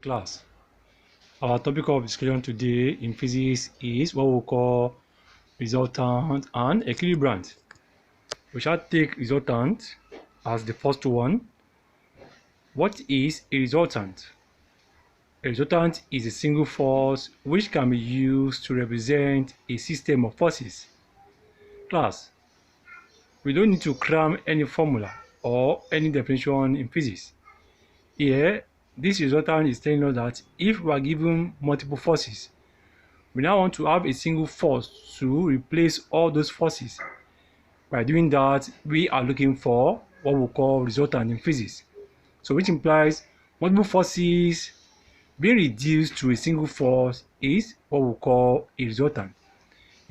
Class. Our topic of discussion today in physics is what we call resultant and equilibrant. We shall take resultant as the first one. What is a resultant? A resultant is a single force which can be used to represent a system of forces. Class, we don't need to cram any formula or any definition in physics. Here, this resultant is telling us that if we are given multiple forces, we now want to have a single force to replace all those forces. By doing that, we are looking for what we call resultant in physics. So which implies multiple forces being reduced to a single force is what we call a resultant.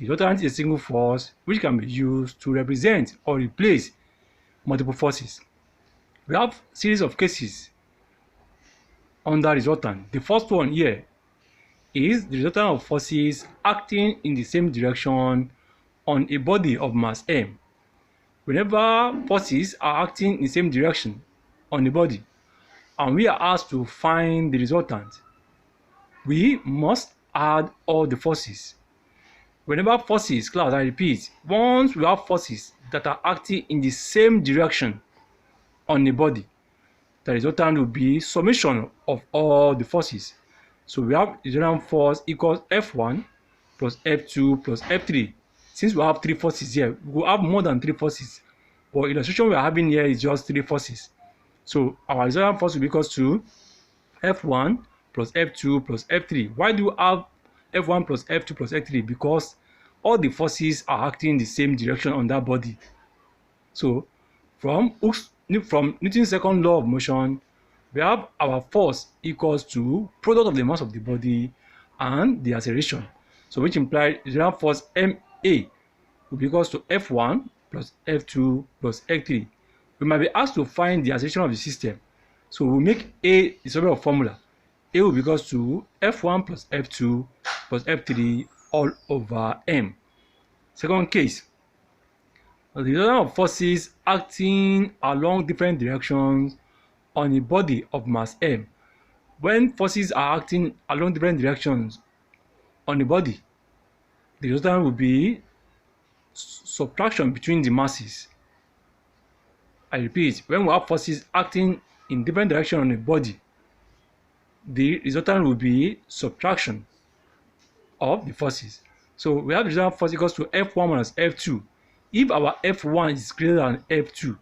A resultant is a single force which can be used to represent or replace multiple forces. We have a series of cases under resultant. The first one here is the resultant of forces acting in the same direction on a body of mass m. Whenever forces are acting in the same direction on a body and we are asked to find the resultant, we must add all the forces. Whenever forces, class, I repeat, once we have forces that are acting in the same direction on a body, the resultant will be summation of all the forces. So we have the resultant force equals F1 plus F2 plus F3. Since we have three forces here, we will have more than three forces. But illustration we are having here is just three forces. So our resultant force will be equals to F1 plus F2 plus F3. Why do we have F1 plus F2 plus F3? Because all the forces are acting in the same direction on that body. So from Newton's second law of motion, we have our force equals to product of the mass of the body and the acceleration. So which implies the resultant force MA will be equals to F1 plus F2 plus F3. We might be asked to find the acceleration of the system. So we'll make A the sort of formula. A will be equals to F1 plus F2 plus F3 all over M. Second case, the resultant of forces acting along different directions on a body of mass m. When forces are acting along different directions on a body, the resultant will be subtraction between the masses. I repeat, when we have forces acting in different directions on a body, the resultant will be subtraction of the forces. So we have the resultant force equals to F1 minus F2. If our F1 is greater than F2,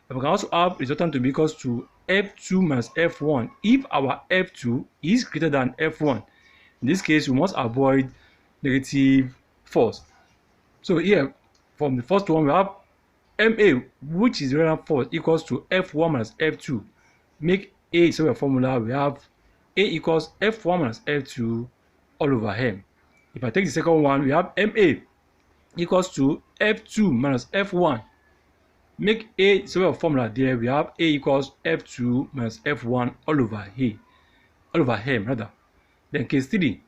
we can also have resultant to be equals to F2 minus F1 if our F2 is greater than F1. In this case, we must avoid negative force. So here, from the first one, we have MA, which is the resultant force, equals to F1 minus F2. Make A so a formula, we have A equals F1 minus F2 all over M. If I take the second one, we have MA equals to F2 minus F1. Make A so a formula there, we have A equals F2 minus F1 all over M rather. Then case 3,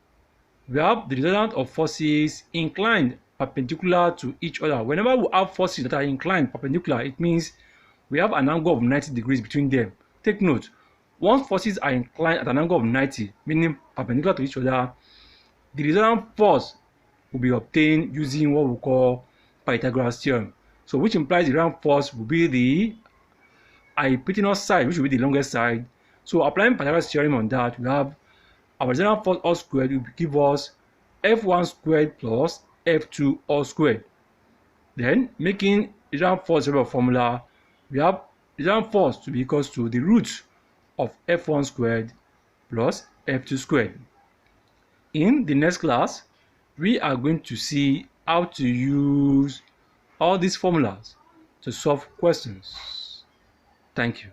we have the resultant of forces inclined perpendicular to each other. Whenever we have forces that are inclined perpendicular, it means we have an angle of 90 degrees between them. Take note, once forces are inclined at an angle of 90, meaning perpendicular to each other, the resultant force will be obtained using what we call Pythagoras theorem. So which implies the resultant force will be the hypotenuse side, which will be the longest side. So applying Pythagoras theorem on that, we have our resultant force all squared will give us F1 squared plus F2 all squared. Then making resultant force a formula, we have resultant force to be equals to the root of F1 squared plus F2 squared. In the next class, we are going to see how to use all these formulas to solve questions. Thank you.